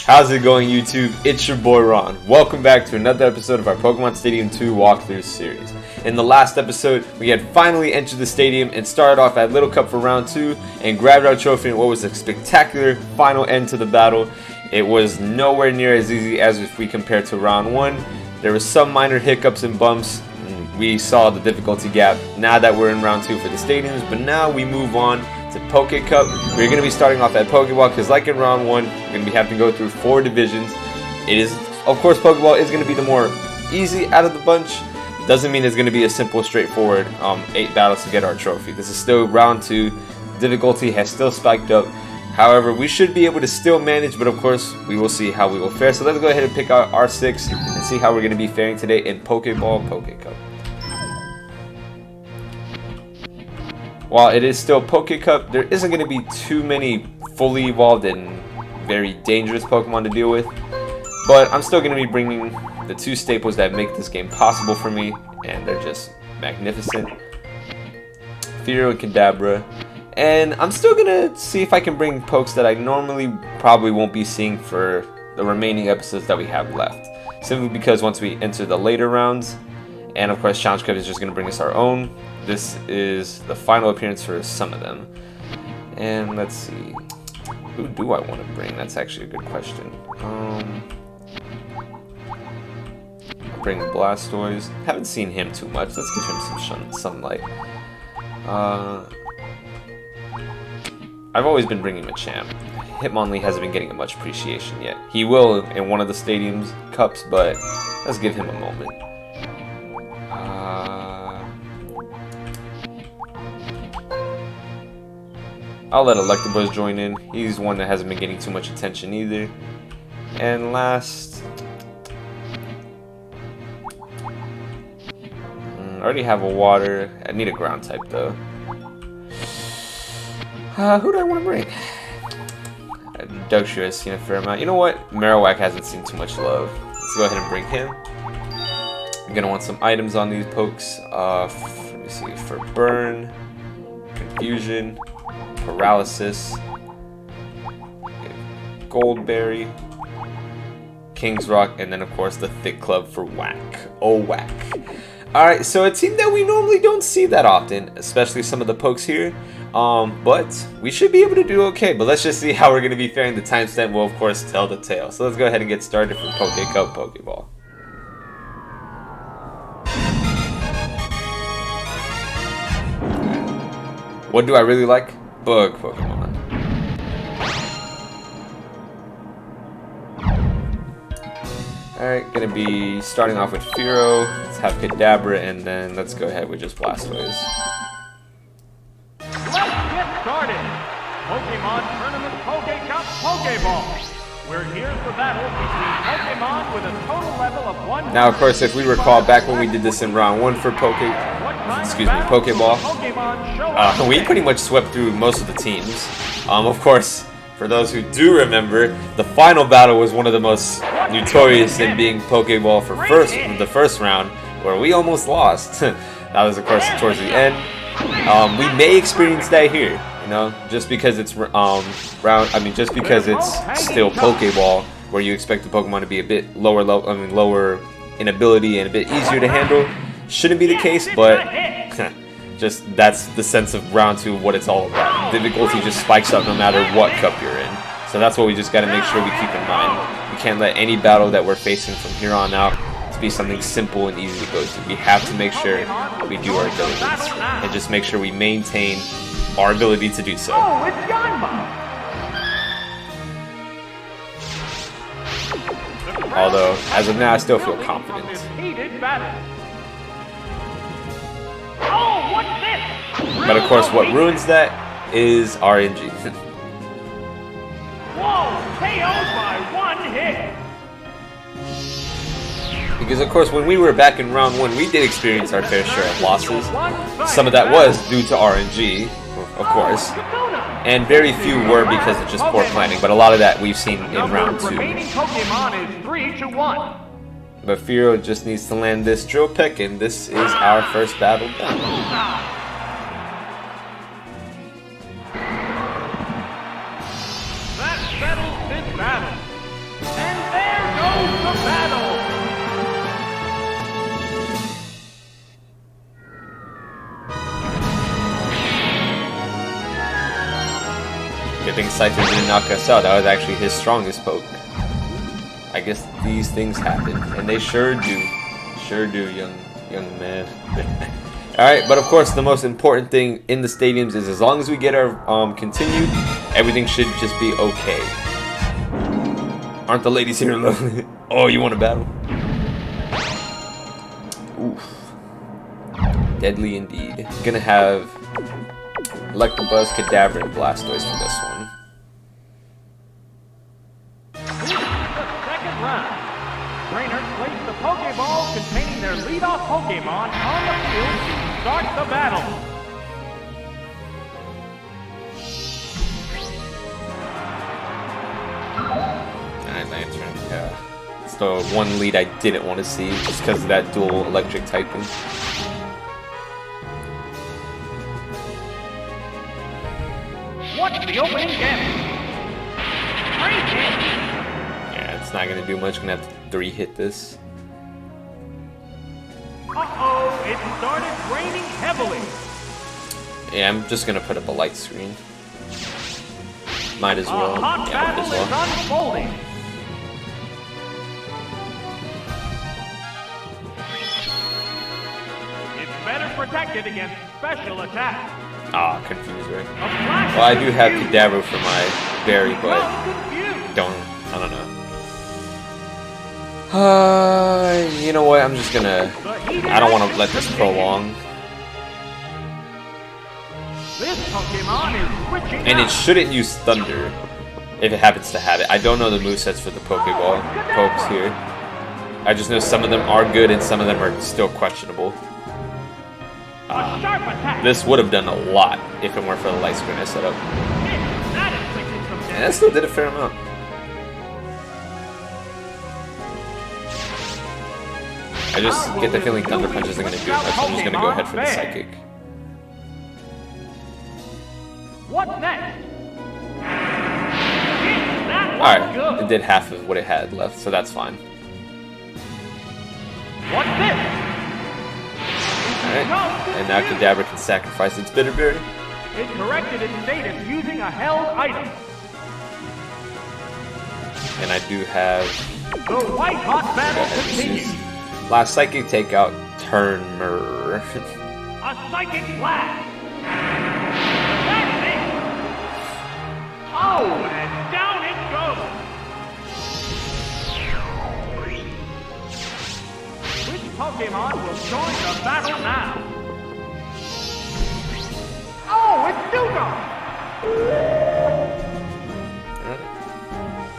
How's it going, YouTube? It's your boy Ron. Welcome back to another episode of our Pokemon Stadium 2 walkthrough series. In the last episode, we had finally entered the stadium and started off at Little Cup for round 2 and grabbed our trophy in what was a spectacular final end to the battle. It was nowhere near as easy as if we compare to round 1. There were some minor hiccups and bumps. We saw the difficulty gap now that we're in round 2 for the stadiums, but now we move on to Poke Cup. We're going to be starting off at Pokeball because like in round 1, we're going to be having to go through 4 divisions. It is, of course, Pokeball is going to be the more easy out of the bunch. Doesn't mean it's going to be a simple, straightforward 8 battles to get our trophy. This is still round 2. Difficulty has still spiked up. However, we should be able to still manage, but of course, we will see how we will fare. So let's go ahead and pick out our 6 and see how we're going to be faring today in Pokeball Poke Cup. While it is still Poke Cup, there isn't going to be too many fully evolved and very dangerous Pokemon to deal with. But I'm still going to be bringing the 2 staples that make this game possible for me, and they're just magnificent. Fearow and Kadabra. And I'm still going to see if I can bring pokes that I normally probably won't be seeing for the remaining episodes that we have left. Simply because once we enter the later rounds, and of course Challenge Cup is just going to bring us our own. This is the final appearance for some of them. And let's see. Who do I want to bring? That's actually a good question. I'll bring Blastoise. Haven't seen him too much. Let's give him some sunlight. I've always been bringing Machamp. Hitmonlee hasn't been getting much appreciation yet. He will in one of the Stadium's Cups, but let's give him a moment. I'll let Electabuzz join in. He's one that hasn't been getting too much attention either. And last... I already have a water. I need a ground type though. Who do I want to bring? Dugtrio has seen a fair amount. You know what? Marowak hasn't seen too much love. Let's go ahead and bring him. I'm going to want some items on these pokes. Let me see. For Burn, Confusion, Paralysis, Goldberry, King's Rock, and then of course the Thick Club for Whack. Oh, Whack. Alright, so a team that we normally don't see that often, especially some of the pokes here. But we should be able to do okay. But let's just see how we're going to be faring. The timestamp will of course tell the tale. So let's go ahead and get started for Poke Cup Pokeball. What do I really like? Bug Pokemon. Alright, gonna be starting off with Fearow. Let's have Kadabra, and then let's go ahead with just Blastoise. Let's get started! Pokemon Tournament Poke Cup Pokeball. We're here for battle between Pokemon with a total level of 1. Now, of course, if we recall back when we did this in round 1 for Pokeball, we pretty much swept through most of the teams. Of course, for those who do remember, the final battle was one of the most notorious in being Pokeball for the first round, where we almost lost. That was, of course, towards the end. We may experience that here, you know, just because it's just because it's still Pokeball, where you expect the Pokemon to be a bit lower in ability and a bit easier to handle. Shouldn't be the case, but just that's the sense of round 2 of what it's all about. Difficulty just spikes up no matter what cup you're in. So that's what we just got to make sure we keep in mind. We can't let any battle that we're facing from here on out to be something simple and easy to go through. We have to make sure we do our diligence and just make sure we maintain our ability to do so. Oh, it's Yanma! Although, as of now, I still feel confident. Oh, what's this? But of course, what ruins that is RNG. Whoa, KO'd by 1 hit! Because of course, when we were back in round 1, we did experience our fair share of losses. Some of that was due to RNG, of course, and very few were because of just poor planning, but a lot of that we've seen in round 2. Pokemon is 3-1. But Fearow just needs to land this Drill Peck, and this is our first battle done. battle! Good thing Scyther didn't knock us out. That was actually his strongest poke. I guess these things happen, and they sure do. Sure do, young man. Alright, but of course the most important thing in the stadiums is as long as we get our continued, everything should just be okay. Aren't the ladies here lovely? Oh, you want to battle? Oof. Deadly indeed. Gonna have Electabuzz, Kadabra, and Blastoise for this one. This is the second round. Trainers place the Pokeballs containing their leadoff Pokemon on the field to start the battle. Alright, Lantern. Yeah. It's the one lead I didn't want to see just because of that dual electric typing. What's the opening damage? Great hit! Yeah, it's not gonna do much. Gonna have to 3-hit this. Uh-oh, it started raining heavily. Yeah, I'm just gonna put up a light screen. Might as well. A hot Yeah, might battle as well. is unfolding. It's better protected against special attacks. Ah, confused, right? A flash Well, I do have confused. Kadabra for my berry, but Well, confused. I don't know. You know what? I'm just gonna. I don't want to let this prolong. This Pokemon is switching And it out. shouldn't use Thunder if it happens to have it. I don't know the movesets for the Pokeball pokes here. I just know some of them are good and some of them are still questionable. A sharp attack. This would have done a lot if it weren't for the light screen I set up. That inflicted some And damage. I still did a fair amount. I just get the feeling Thunder Punch isn't going to do much. I'm just going to go ahead for the Psychic. What next? That was Alright, good. it did half of what it had left, so that's fine. What's this? Alright, and now Kadabra can sacrifice its Bitterberry. It corrected its status using a held item. And I do have The white hot battle continues. last Psychic takeout, Turner. A psychic blast. That's it. Oh, and down it goes. Which Pokemon will join the battle now? Oh, it's Dugong.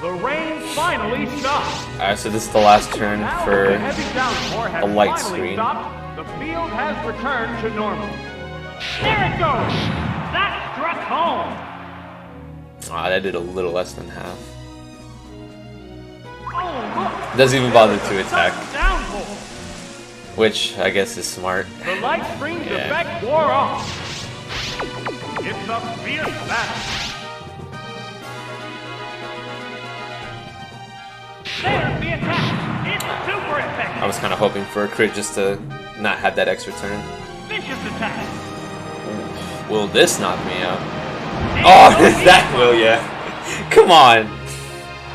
The rain finally stopped. Alright, so this is the last turn Now for the heavy downpour has a light finally screen. stopped. The field has returned to normal. There it goes. That struck home. Ah, that did a little less than half. Oh, look. Doesn't even bother to Sudden attack, downpour. which I guess is smart. The light screen's Yeah. effect wore off. It's a fierce battle. There's the attack. It's super effective. I was kind of hoping for a crit just to not have that extra turn. Vicious attack. Will this knock me out? Oh, that will, yeah. Come on.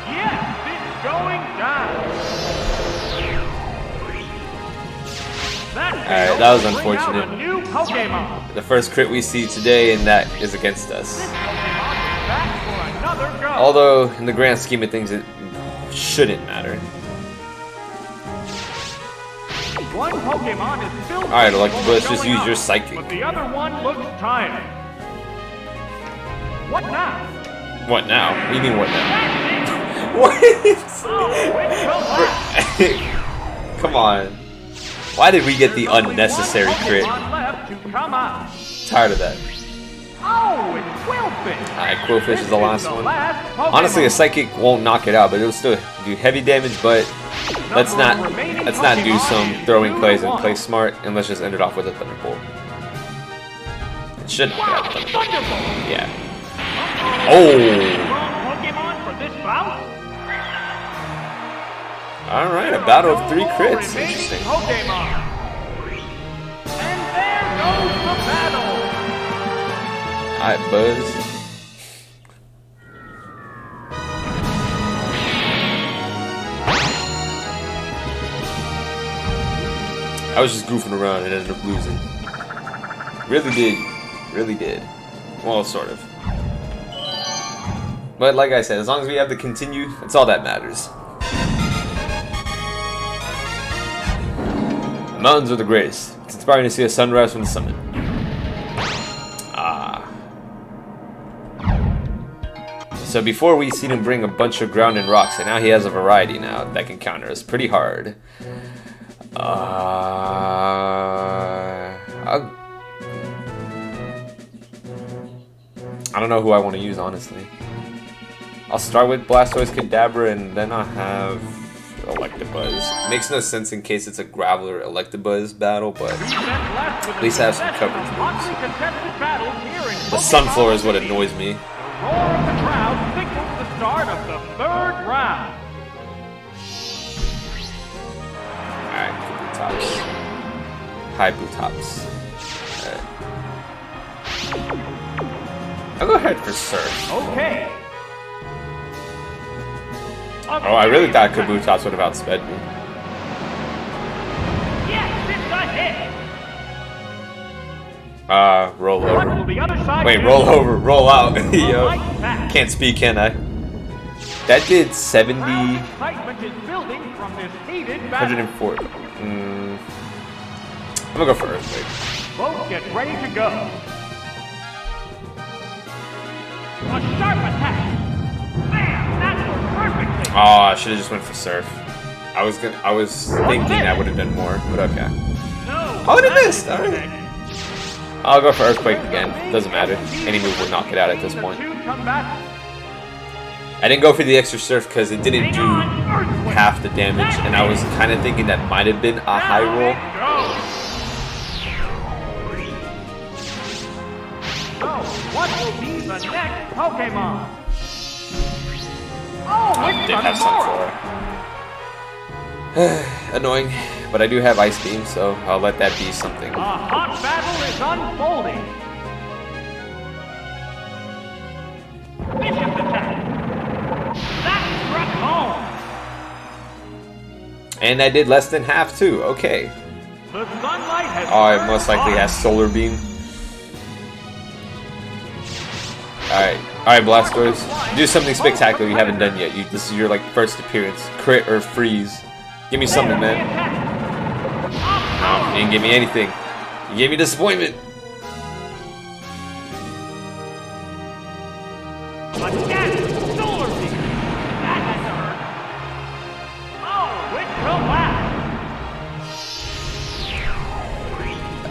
Yes, it's going down. Alright, that was unfortunate. A new Pokemon. The first crit we see today, and that is against This us. Pokemon is back for another go. Although, in the grand scheme of things, it shouldn't matter. One Pokemon is still Alright, capable Electabuzz, of just showing use up, your Psychic. But the other one looks tired. What now? What now? What do you mean, what now? That's it. What? Oh, it's collapsed. Come on. Why did we get the There's only unnecessary one crit? Pokemon left to come out. Tired of that. Oh, it's Quillfish. Alright, Quillfish is the last one. last Pokemon. Honestly, a Psychic won't knock it out, but it'll still do heavy damage, but let's not do some throwing plays and play smart, and let's just end it off with a Thunderbolt. It should knock it Wow, out. Thunderbolt. Thunderbolt. Yeah. Strong Oh! Pokemon for this bout? Alright, a battle of 3 crits. Remaining Interesting. Pokemon. And there goes the battle. Alright, Buzz. I was just goofing around and ended up losing. Really did. Really did. Well, sort of. But like I said, as long as we have to continue, that's all that matters. The mountains are the greatest. It's inspiring to see a sunrise from the summit. Ah. So before we seen him bring a bunch of ground and rocks, and now he has a variety now that can counter us pretty hard. I don't know who I want to use, honestly. I'll start with Blastoise, Kadabra, and then I'll have Electabuzz. Makes no sense in case it's a Graveler Electabuzz battle, but at least I have some coverage moves. The Sunflower is what annoys me. The roar of the crowd signals the start of the 3rd round. Alright, Kabutops. Hi, Butops. Alright. I'll go ahead for Surf. Okay. Oh, I really thought Kabutops would have outsped me. Yes, it's a hit. Roll What over. will the other side Wait, do? roll over, roll out. Yo. Like that. Can't speak, can I? That did 70, Excitement is building from this heated battle. 104. I'm gonna go for Earthquake. Both get ready to go. A sharp attack. Bam! That worked perfectly. Oh, I should have just went for Surf. I was thinking I would have done more, but okay. No. Oh, and it that missed. is All right. connected. I'll go for Earthquake again. Doesn't matter. Any move will knock it out at this The point. two combatants. I didn't go for the extra Surf because it didn't do half the damage, and I was kind of thinking that might have been a high roll. So, what will be the next Pokemon? Oh, it's Did have Sunflora. Sunflora. Annoying, but I do have Ice Beam, so I'll let that be something. A hot battle is unfolding. Vicious attack. That struck home. And I did less than half too. Okay. The sunlight has Oh, it turned most likely on. has Solar Beam. Alright, Blastoise. Do something spectacular you haven't done yet. This is your like first appearance. Crit or freeze. Give me something, man. No, you didn't give me anything. You gave me disappointment. Again, Solar Beam. That has hurt. Oh, it will last.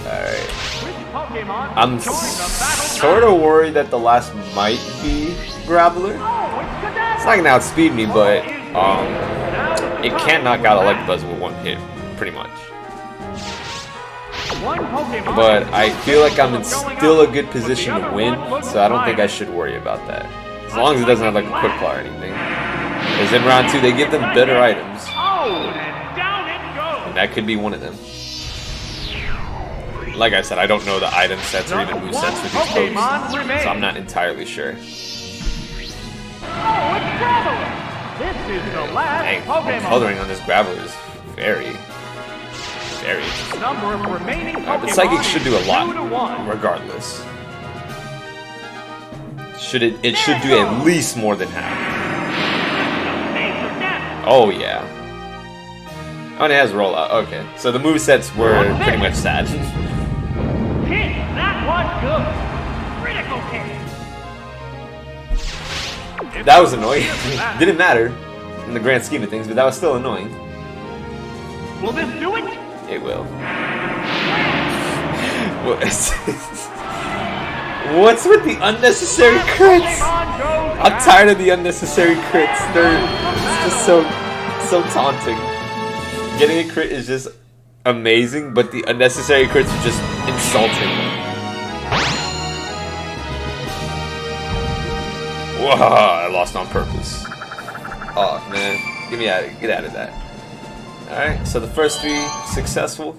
Alright. Which Pokemon I'm will join the battle sort of worried that the last might be Graveler. Oh, it's Kadabra. It's not gonna outspeed me, but it can knock out Electabuzz with one hit, pretty much. One Pokemon But is I so feel like I'm in capable of going still a out, good but the position to other win, one looks so I don't think I tired. should worry about that. As long as it doesn't have like a quick claw or anything. Because in round 2 they give them better items, Oh, and down it goes. and that could be one of them. Like I said, I don't know the item sets or even move sets for these Pokemon pokes, remains. so I'm not entirely sure. Oh, it's Graveler. This is the last Dang, the Pokemon. coloring on this Graveler is very interesting. Number of remaining Pokemon But Psychic should do a is lot, 2-1. regardless. It should do at least more than half. Major damage. Oh yeah. Oh, and it has rollout. Okay, so the movesets were pretty much sad. Hit. That was good. Critical hit. That was annoying. Didn't matter in the grand scheme of things, but that was still annoying. Will this do it? It will. What's with the unnecessary crits? Pokemon goes I'm tired of the unnecessary crits. It's just so taunting. Getting a crit is just amazing, but the unnecessary crits are just insulting. Whoa, I lost on purpose. Oh man, get out of that. Alright, so the first 3 successful.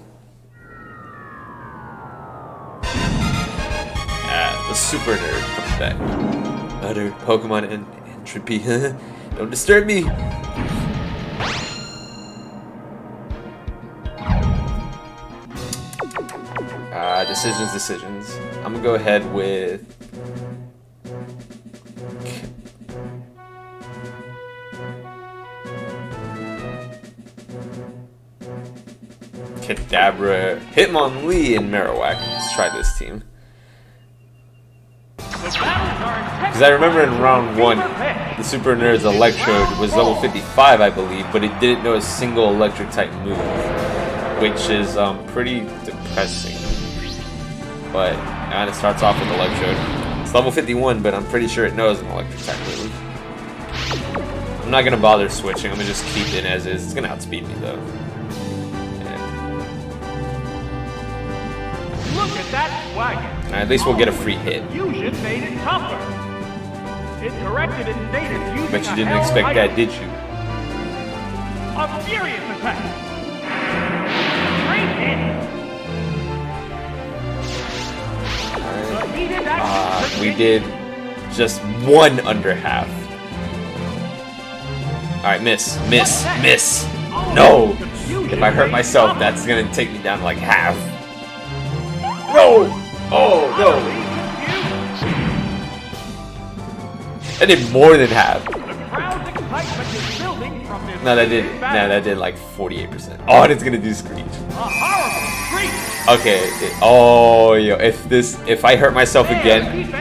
The super nerd comes back. Utter Pokemon and entropy. Don't disturb me. Decisions. I'm gonna go ahead with Kadabra, Hitmonlee, and Marowak. Let's try this team. Because I remember in round 1, the Super Nerd's Electrode was level 55, I believe, but it didn't know a single electric type move, which is pretty depressing. But it starts off with Electrode. It's level 51, but I'm pretty sure it knows an electric type move. I'm not gonna bother switching. I'm gonna just keep it as is. It's gonna outspeed me though. Look at that swagger. At least we'll get a free hit. Fusion made it tougher. It corrected its status using But you didn't expect that, did you? A furious attack. Great hit. We did just 1 under half. Alright, miss. No! If I hurt myself, that's gonna take me down to like half. No! Oh, no! I did more than half. No, that did like 48%. Oh, and it's gonna do Screech. Okay. Oh, yo, if I hurt myself again,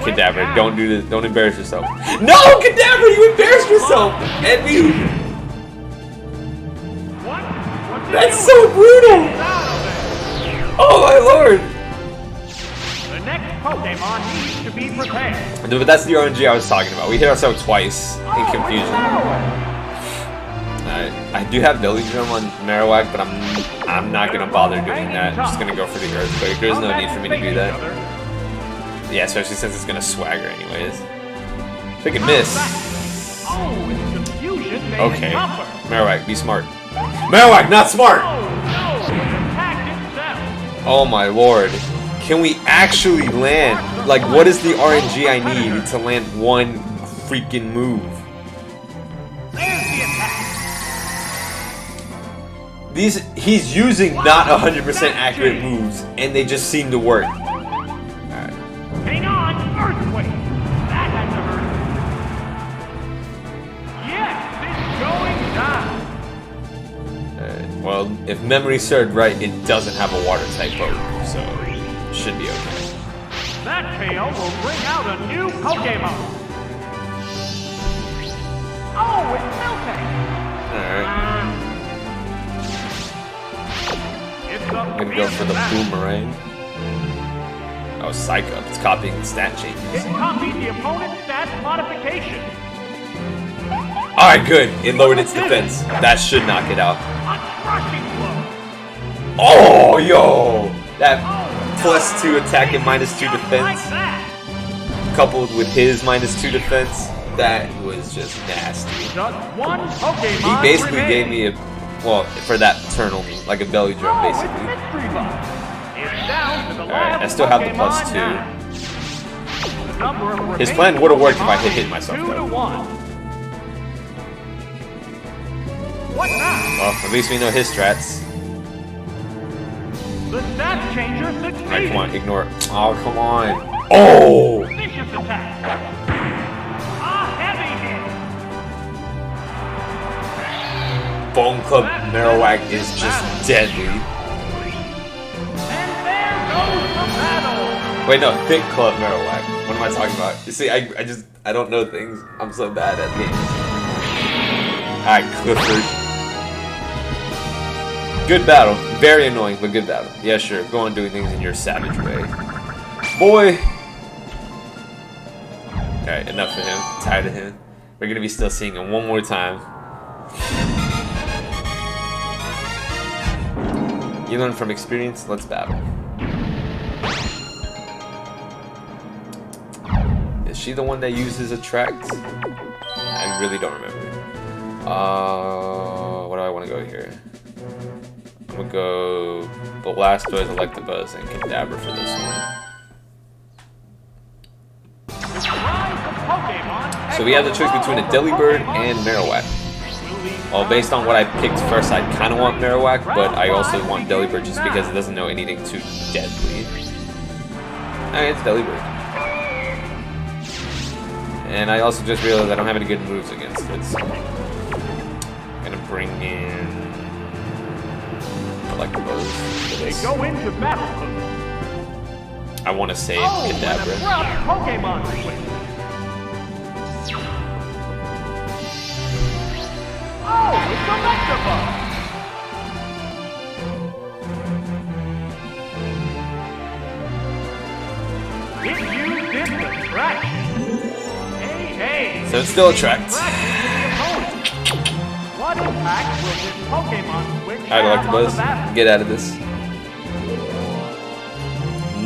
Kadabra, don't do this. Don't embarrass yourself. No, Kadabra, you embarrassed yourself. And me. That's so brutal. Oh my lord. The next Pokemon needs to be prepared. But that's the RNG I was talking about. We hit ourselves twice in confusion. I do have Belly Drum on Marowak, but I'm not gonna bother doing that. I'm just gonna go for the Earthquake. There's no need for me to do that. Yeah, especially since it's gonna swagger anyways. Pick and miss. Okay. Marowak, be smart. Marowak, not smart! Oh my lord. Can we actually land? Like, what is the RNG I need to land 1 freaking move? He's using not 100% accurate moves, and they just seem to work. Alright. Hang on, Earthquake! That had to hurt. Yes, it's going down! Well, if memory served right, it doesn't have a water type poke, so it should be okay. That tail will bring out a new Pokemon! Oh, it's melting! Alright. I'm gonna go for the Boomerang. Oh, Psycho. It's copying the stat changes. It copied the opponent's stat modification. Alright, good. It lowered its defense. That should knock it out. A crushing blow. Oh, yo! That +2 attack and -2 defense, coupled with his -2 defense, that was just nasty. Just 1 Pokemon He basically gave me a, well, for that turn only, like a belly drum, basically. Alright, I still have the +2. His plan would have worked if I had hit myself, though. What now? Well, at least we know his strats. The stat changer succeeded. Alright, come on, ignore it. Oh, come on. Oh! Vicious attack. A heavy hit. Bone Club Marowak is just deadly. And there goes the battle. Wait, no, Thick Club Marowak. What am I talking about? You see, I don't know things. I'm so bad at games. Alright, Clifford. Good battle. Very annoying, but good battle. Yeah, sure. Go on doing things in your savage way. Boy! Alright, enough of him. I'm tired of him. We're gonna be still seeing him one more time. You learn from experience, let's battle. Is she the one that uses Attract? I really don't remember. What do I want to go here? go Blastoise, Electabuzz, and Kadabra for this one. So we have the choice between a Delibird and Marowak. Well, based on what I picked first, I kind of want Marowak, but I also want Delibird just because it doesn't know anything too deadly. Alright, it's Delibird. And I also just realized I don't have any good moves against it, so I'm gonna bring in Electabuzz. They go into battle. I want to save And a Kadabra. rough Pokemon switch. Oh, it's Electabuzz. It used its attraction. Hey. So it's still attract. What impact will this Pokemon switch Alright, have on the Electabuzz, battle? get out of this.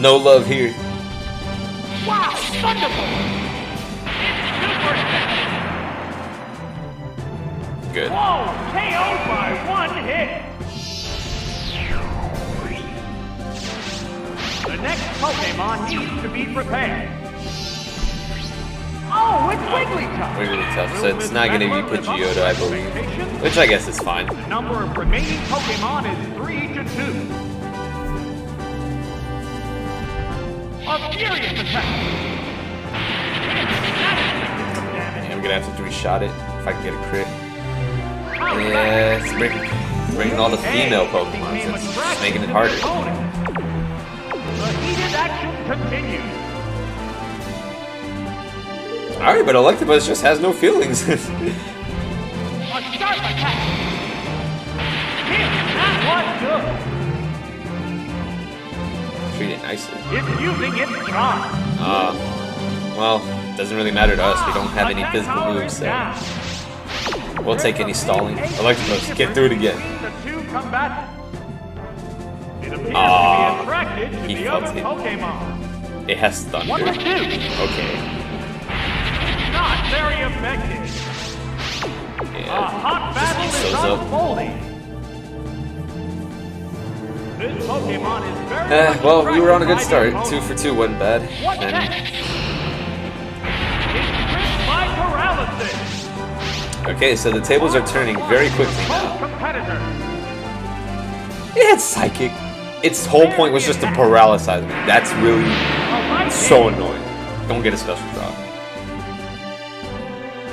No love here. Wow, Thunderbolt! It's super effective! Good. Whoa, KO'd by one hit! The next Pokemon needs to be prepared. Oh, it's Wigglytuff! Wigglytuff, so it's not going to be Pidgeotto, I believe. Which I guess is fine. The number of remaining Pokemon is 3 to 2. A furious attack! Yeah, I'm going to have to three-shot it if I can get a crit. Yeah, it's bringing all the female Pokemon, so it's just making it harder. The heated action continues. Alright, but Electabuzz just has no feelings. A sharp attack! Hit! That was good! Treat it nicely. It's using its charm. Well, doesn't really matter to us. We don't have any physical moves, so we'll take any stalling. Electabuzz, get through it again. The two combatants. It appears to be attracted to he the felt other it. Pokemon. It has Thunder. What to do? Okay. Not very effective. A Yeah. hot battle Just is eat those up. unfolding. This Pokemon is very much Well, we were on a good attracted start. by the 2 for 2 wasn't bad. What And next? It's gripped by paralysis. okay, so the tables are turning very quickly Both now. competitors. It had Psychic. Its whole point was just to paralyze me. That's really so annoying. Don't get a special drop.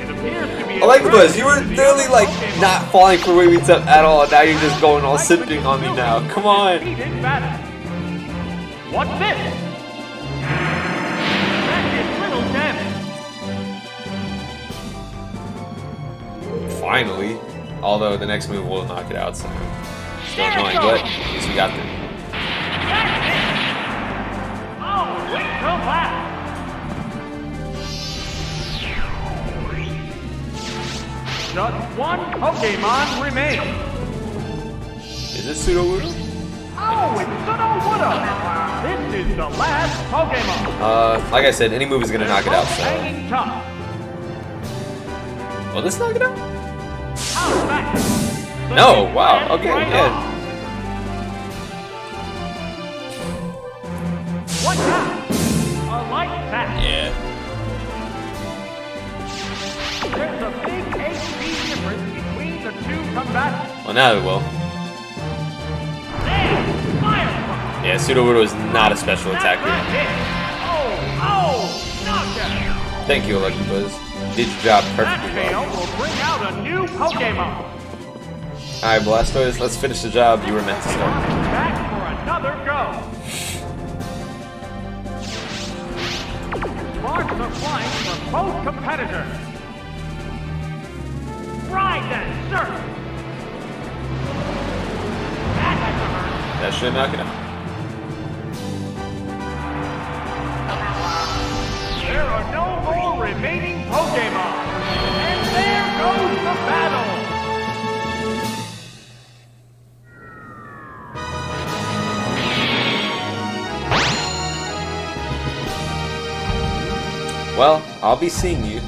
It appears to be Electabuzz, you were attracted to the literally other like Pokemon. not falling for Wigglytuff at all. Now you're just going all sipping on me now. Come on. Heated battle. What's this? That did little damage. Finally. Although the next move will knock it out, so still There it annoying, goes. but at least we got there. That's it. Oh, wait till that. Just one Pokemon remains. Is it Sudowoodo? Oh, it's Sudowoodo. This is the last Pokemon. Like I said, any move is gonna knock it out, so. Hanging tough. Will this knock it out? How's that? The No, big wow, red okay, right yeah. off. What now? A light attack. Yeah. There's a big HP difference between the two combatants. Well, now it will. Damn! Fireball! Yeah, Sudowoodo is not a special attacker. That's it. Oh! Knockout! Thank you, Electabuzz. Did your job That perfectly fail well. will bring out a new Pokemon. Alright, Blastoise, let's finish the job you were meant to start. Back for another go. Sparks are flying from both competitors. Ride that surf. That had to hurt. That should knock it out. There are no more remaining Pokemon. And there goes the battle. Well, I'll be seeing you.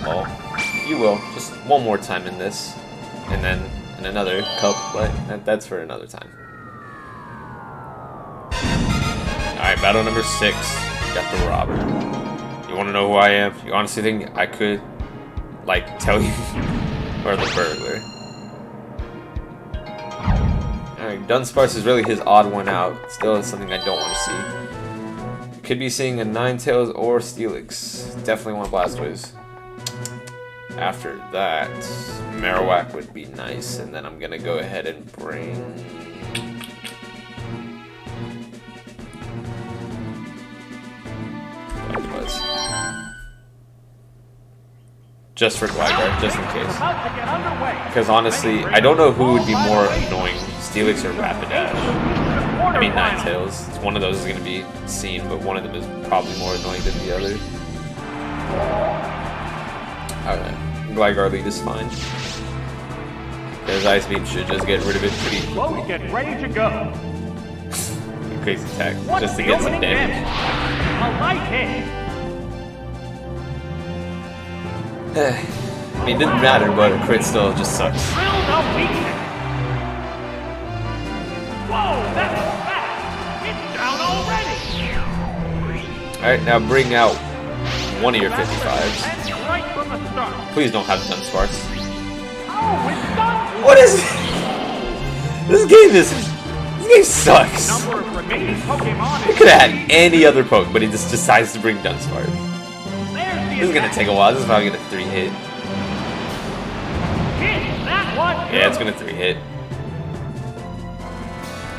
Well, you will. Just one more time in this. And then in another cup, but that's for another time. Alright, battle number 6. Got the robber. You wanna know who I am? You honestly think I could, like, tell you? Or the burglar? Alright, Dunsparce is really his odd one out. Still something I don't want to see. Could be seeing a Ninetales or Steelix. Definitely want Blastoise. After that, Marowak would be nice, and then I'm gonna go ahead and bring... Just for Gligar, just in case. Because honestly, I don't know who would be more annoying, Steelix or Rapidash. I mean Ninetales. One of those is going to be seen, but one of them is probably more annoying than the other. Alright, Gligar lead is fine. His Ice Beam should just get rid of it pretty quickly. Get ready to go. Crazy attack, just to get some damage. A light hit. I mean, it didn't matter, but a crit still just sucks. Whoa, that's fast. It's down already. Alright, now bring out one of your 55s. Right from the start. Please don't have Dunsparce. Oh, it's done. What is it? This game sucks. Number of remaining Pokemon He could have had any other Poke, but he just decides to bring Dunsparce. This is gonna take a while. This is probably gonna 3-hit. Yeah, it's gonna 3-hit.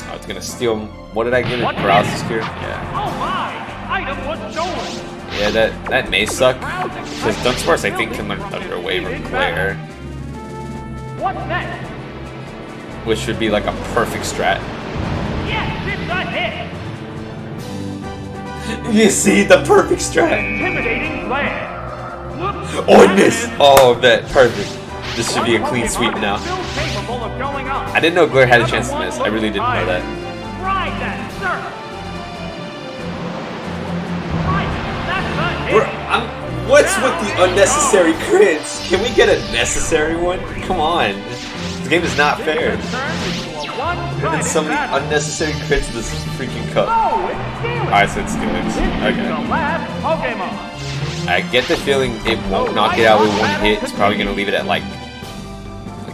Oh, it's gonna steal. What did I give it? Paralysis Cure? Yeah. Oh my! Item was stolen. Yeah, that may suck. Because Dunsparce, I think, can learn Thunder Wave or Glare. What's next? Which would be like a perfect strat. Yes, it's a hit. You see the perfect strat. Intimidating Glare. Oh, miss! Oh, that perfect. This should be a clean sweep now. I didn't know Glare had a chance to miss. I really didn't know that. Ride that, sir. What's with the unnecessary crits? Can we get a necessary one? Come on. This game is not fair. There's so many unnecessary crits in this freaking cup. Alright, so it's Steelix. Okay. I get the feeling it won't knock it out with one hit. It's probably going to leave it at like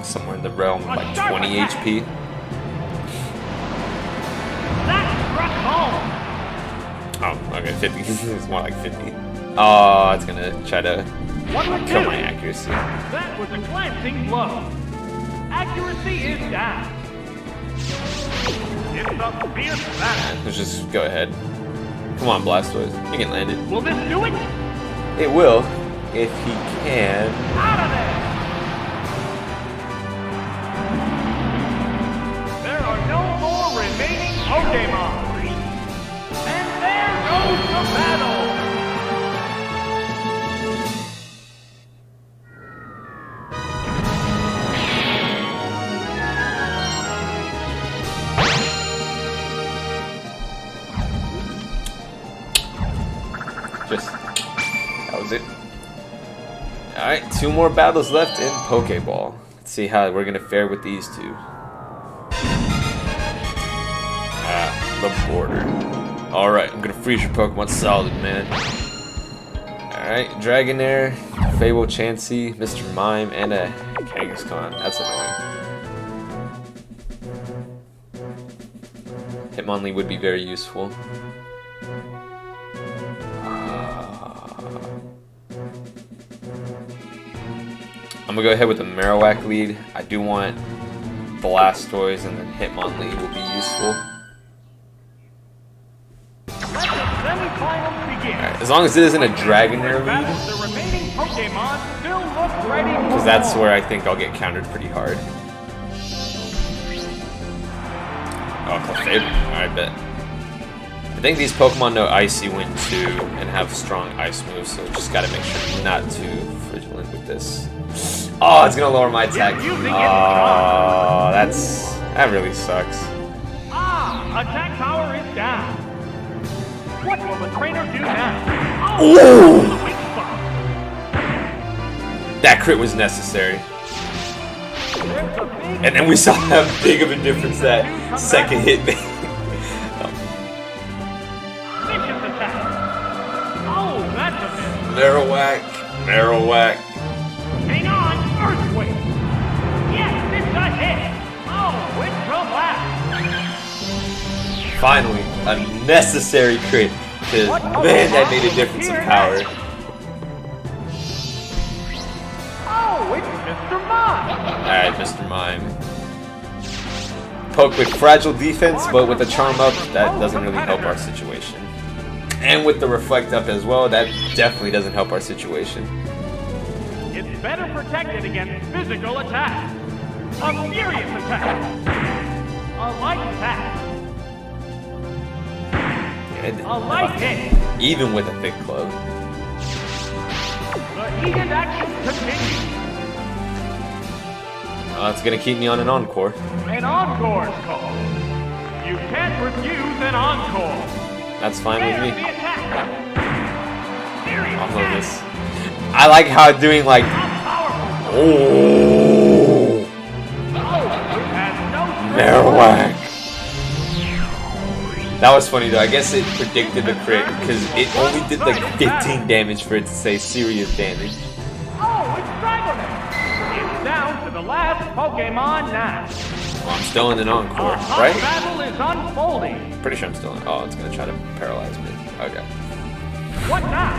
somewhere in the realm of like 20 HP. Oh, okay, 50. It's more like 50. Oh, it's going to try to kill my accuracy. That was a glancing blow. Accuracy is down. It's a fierce battle. Let's just go ahead. Come on, Blastoise. You can land it. Will this do it? It will, if he can. Out of there! There are no more remaining Pokemon. And there goes the battle! That was it. Alright, 2 more battles left in Pokeball. Let's see how we're gonna fare with these two. The border. Alright, I'm gonna freeze your Pokemon solid, man. Alright, Dragonair, Fable Chansey, Mr. Mime, and a Kangaskhan. That's annoying. Hitmonlee would be very useful. I'm gonna go ahead with the Marowak lead. I do want Blastoise, and then Hitmonlee will be useful. Alright, as long as it isn't a Dragonair lead, because that's where I think I'll get countered pretty hard. Oh, Clefable. Alright, bet. I think these Pokemon know Icy Wind too, and have strong ice moves, so just gotta make sure I'm not too vigilant with this. Oh, it's gonna lower my attack. Oh, that really sucks. Attack power is down. What will the trainer do now? Ooh! That crit was necessary. And then we saw how big of a difference that second hit made. Marowak. Marowak. Hang on, Earthquake. Yes, it's a hit. Oh, it's a blast. Finally, a necessary crit. Because, man, that made a difference in power. Oh, it's Mr. Mime. Alright, Mr. Mime. Poke with fragile defense, but with the charm up, that doesn't really help our situation. And with the reflect up as well, that definitely doesn't help our situation. It's better protected against physical attacks. A furious attack. A light attack. A light hit. Even with a thick club. The heated action continues. It's gonna keep me on an encore. An encore is called. You can't refuse an encore. That's fine with There's me. the attack. Furious I'll hold attack. this. I like how it's doing like. How powerful. Oh, Oh, it has no Marowak. That was funny though. I guess it predicted the crit because it only did like 15 damage for it to say serious damage. Oh, it's Dragonair. It's down to the last Pokemon now. Well, I'm still in an encore, A hot right? battle is unfolding. Pretty sure I'm still in. Oh, it's gonna try to paralyze me. Okay. What now?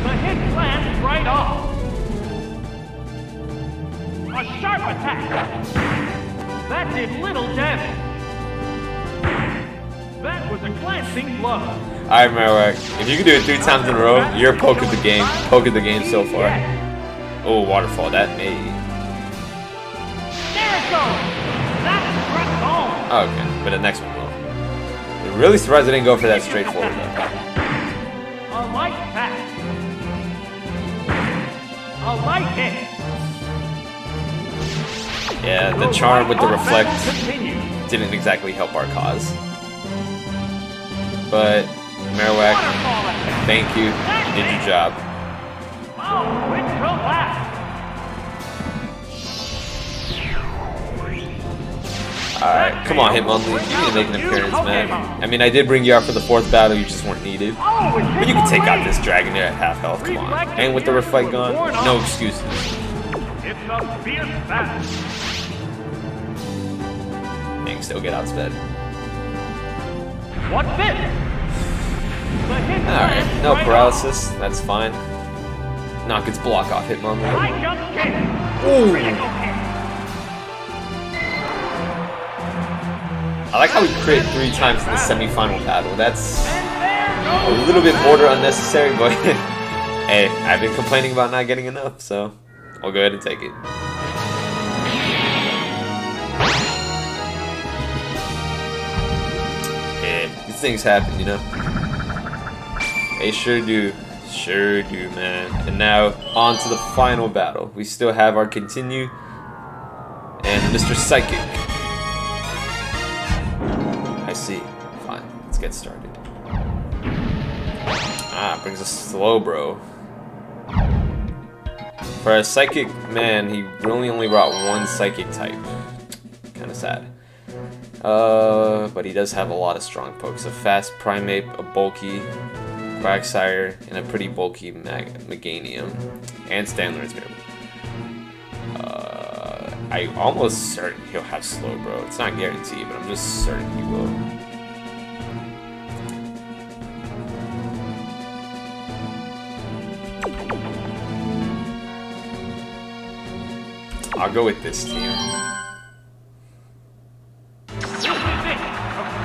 The hit lands right off. A sharp attack. That did little damage. That was a glancing blow. Alright, Marowak. If you can do it 3 times in a row, you're poke of the game. Poke of the game so far. Oh, waterfall. That may. There it goes. That's struck home. Okay, but the next one will. I'm really surprised I didn't go for that straightforward though. A light attack. A light hit. Yeah, the charm with the reflect Continues. didn't exactly help our cause. But, Marowak, Waterfall attack. thank you. You did your job. Oh, it's the last. Alright, come on, Hitmonlee. You need to make an appearance, man. I mean, I did bring you out for the 4th battle, you just weren't needed. Oh, it's But you can take out Hitmonlee. this Dragonair at half health, come on. And with the reflect gone, no excuses. It's a fierce battle. And you can still get outsped. What's this? The hit Alright, lands no right paralysis, that's fine. Knock its block off Hitmonlee. off. I just kick. Ooh. Critical hit. I like how we crit 3 times in the semi-final battle. That's And there a goes little bit border unnecessary, but hey, I've been complaining about not getting enough, so I'll go ahead and take it. Yeah, these things happen, you know? They sure do. Sure do, man. And now, on to the final battle. We still have our Continue and Mr. Psychic. I see. Fine. Let's get started. Brings a Slowbro. For a Psychic, man, he really only brought 1 Psychic type. Kinda sad. But he does have a lot of strong pokes. A fast Primeape, a bulky Quagsire, and a pretty bulky Meganium. And Stanley's Mirror. I'm almost certain he'll have Slowbro. It's not guaranteed, but I'm just certain he will. I'll go with this team.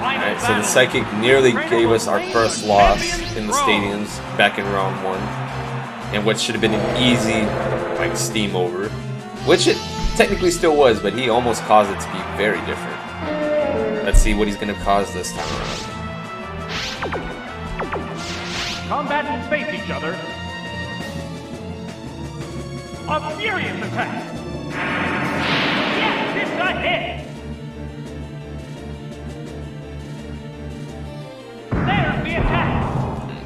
Alright, so the Psychic nearly gave us our first loss in the stadiums back in round 1. And what should have been an easy, like, steam over. Which it technically still was, but he almost caused it to be very different. Let's see what he's going to cause this time around. Combatants face each other. A furious attack. Yes, it's a hit. There's the attack.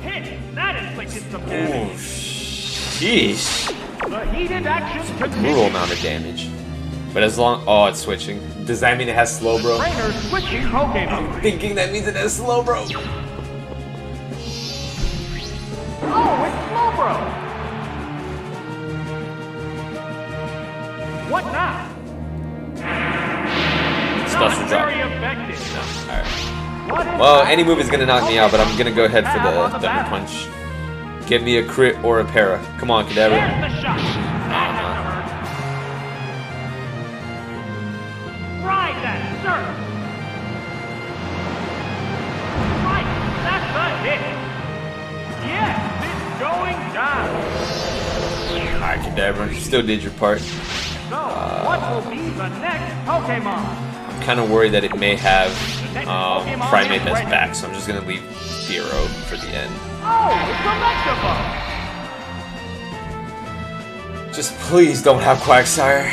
Hit. That inflicted some Ooh, damage. sheesh. The heated action Brutal continues. amount of damage. But as long... Oh, it's switching. Does that mean it has Slowbro? Trainer switching Pokemon. Thinking that means it has Slowbro. Oh, it's Slowbro. What now? Special Not drop. very effective. No. Alright. What is Well, that? any move is gonna knock me out, but I'm gonna go ahead for the Thunder Punch. Give me a crit or a para. Come on, Kadabra. There's the shot. That has to hurt. Ride that surf. Right, that's a hit. Yes, it's going down. Alright, Kadabra. Still did your part. So, what will be the next Pokemon? I'm kind of worried that it may have Primate as back, so I'm just gonna leave Fearow for the end. Oh, it's Electabuzz. Just please don't have Quagsire.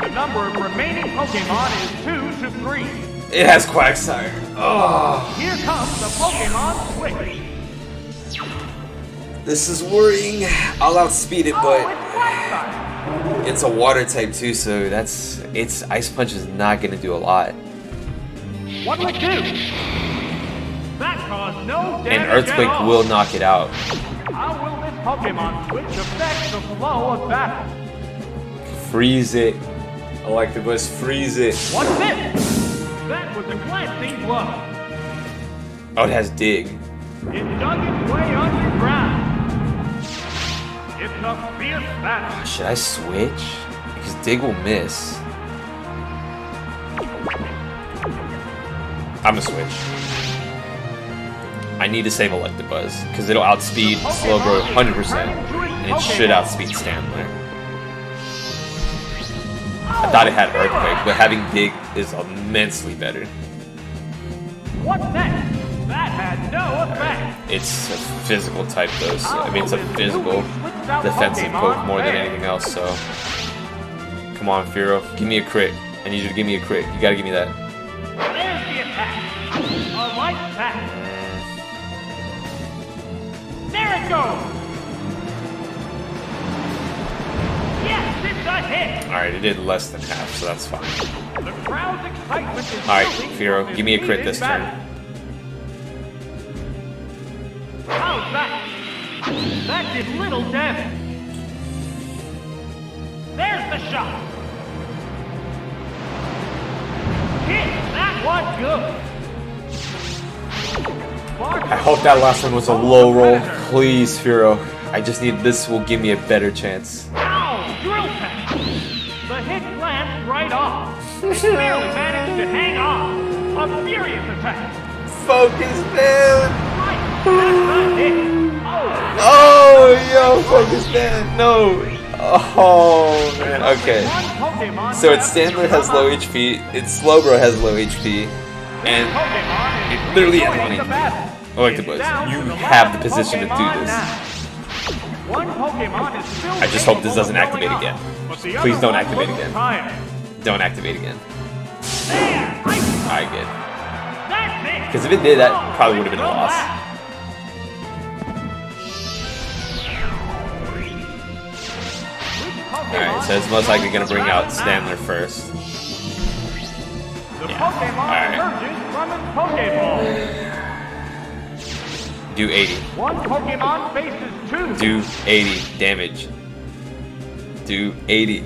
The number of remaining Pokemon is 2 to 3. It has Quagsire. Oh, Here comes the Pokemon switch. this is worrying. I'll outspeed it, Oh, but it's Quagsire. it's a water type too, so its Ice Punch is not gonna do a lot. What'll it do? That caused no damage And at Earthquake all. will knock it out. How will this Pokemon switch affect the flow of battle? Freeze it. Electabuzz, freeze it. What's this? That was a glancing blow. Oh, it has Dig. It dug its way underground. It's a fierce battle. Should I switch? Because Dig will miss. I'm gonna switch. I need to save Electabuzz because it'll outspeed Slowbro 100%, and it should outspeed Stanley. I thought it had Earthquake, but having Dig is immensely better. What's next? That had no effect. It's a physical type though, so I mean it's a physical defensive poke more than anything else. So come on, Fearow, give me a crit. I need you to give me a crit. You gotta give me that. There's the attack. A light attack. There it goes. Yes, it's a hit. All right, it did less than half, so that's fine. The crowd's excitement is All right, building Fearow, for give me a crit defeated this battle. turn. How's that? That did little damage. There's the shot. Hit. That was good. I hope that last one was a low roll. Please, Fearow. I just need this will give me a better chance. Ow! Drill tap. The hit glanced right off. It barely managed to hang on. A furious attack. Focus, man! Right. That's the hit. Oh. Oh, yo, focus, man! No! Oh, man. Okay. One Pokemon So its left. Sandler has low HP, its Slowbro has low HP, and Pokemon is it literally has rejoining money. the battle. Electabuzz, It's down you to the have the last position to do Pokemon this. now. One Pokemon is still I just hope this capable doesn't of activate going again. up, but the Please other don't one activate looks again. tired. Don't activate again. There! Ice Alright, good. That's it! Because if it did, that Oh, probably would have been a it's loss. last. Alright, so it's most likely going to bring out Stamler first. The Yeah. Pokemon Alright. emerges from its Pokeball. Do 80. One Pokemon faces two. Do 80 damage. Do 80.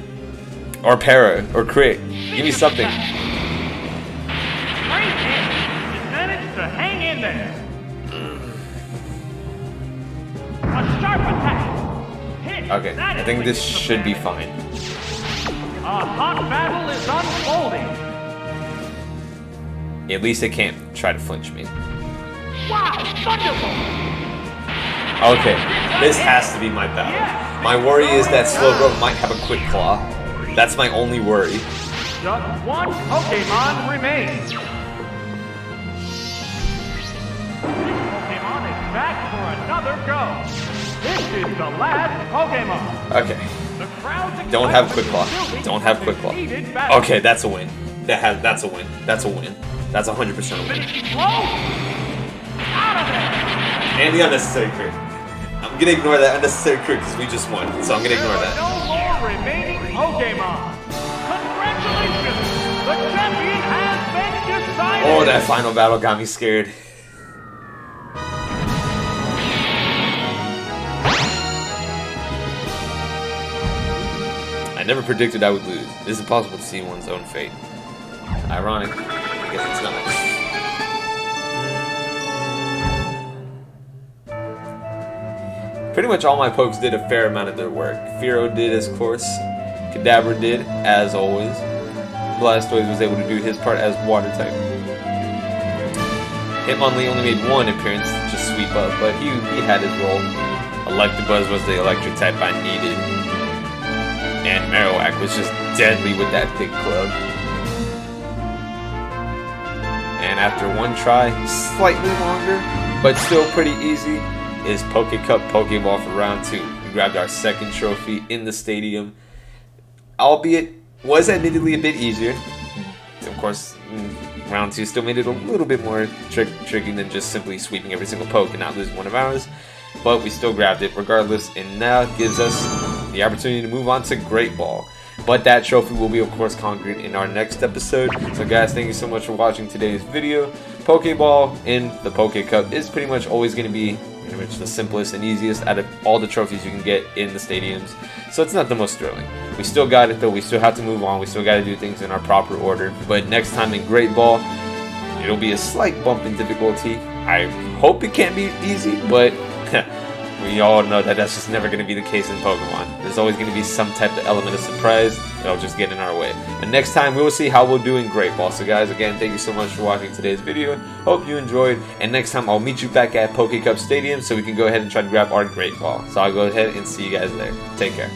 Or para, or crit. Give me something. Great hit. It managed to hang in there. A sharp attack. Hit. Okay, That I think is this the should be damage. fine. A hot battle is unfolding. At least it can't try to flinch me. Wow, Thunderbolt! Okay, this has to be my battle. My worry is that Slowbro might have a quick claw. That's my only worry. Just one Pokemon remains. This Pokemon is back for another go. This is the last Pokemon. Okay, The crowd's don't have quick excitement claw. is building Don't have for quick claw. defeated battle. Okay, that's a win. That's a win. That's a win. That's 100% a win. Finishing blow. Out of there. And the unnecessary crit. I'm gonna ignore that unnecessary crit because we just won, so I'm gonna ignore There are that. no more remaining Pokemon. Congratulations! The champion has been decided. Oh, that final battle got me scared. I never predicted I would lose. It is impossible to see one's own fate. Ironic. I guess it's not. Pretty much all my pokes did a fair amount of their work. Fearow did, of course. Kadabra did, as always. Blastoise was able to do his part as water type. Hitmonlee only made one appearance to just sweep up, but he had his role. Electabuzz was the electric type I needed. And Marowak was just deadly with that big club. And after one try, slightly longer, but still pretty easy, is Pokecup Pokeball for round 2. We grabbed our second trophy in the stadium, albeit was admittedly a bit easier. Of course, round 2 still made it a little bit more tricky than just simply sweeping every single poke and not losing one of ours, but we still grabbed it regardless, and now it gives us the opportunity to move on to Great Ball. But that trophy will be, of course, conquered in our next episode. So guys, thank you so much for watching today's video. Pokeball in the Pokecup is pretty much always going to be pretty much the simplest and easiest out of all the trophies you can get in the stadiums. So it's not the most thrilling. We still got it though. We still have to move on. We still got to do things in our proper order. But next time in Great Ball, it'll be a slight bump in difficulty. I hope it can't be easy, but we all know that that's just never going to be the case in Pokemon. There's always going to be some type of element of surprise that'll just get in our way. And next time, we will see how we'll do in Great Ball. So guys, again, thank you so much for watching today's video. Hope you enjoyed. And next time, I'll meet you back at Pokecup Stadium so we can go ahead and try to grab our Great Ball. So I'll go ahead and see you guys there. Take care.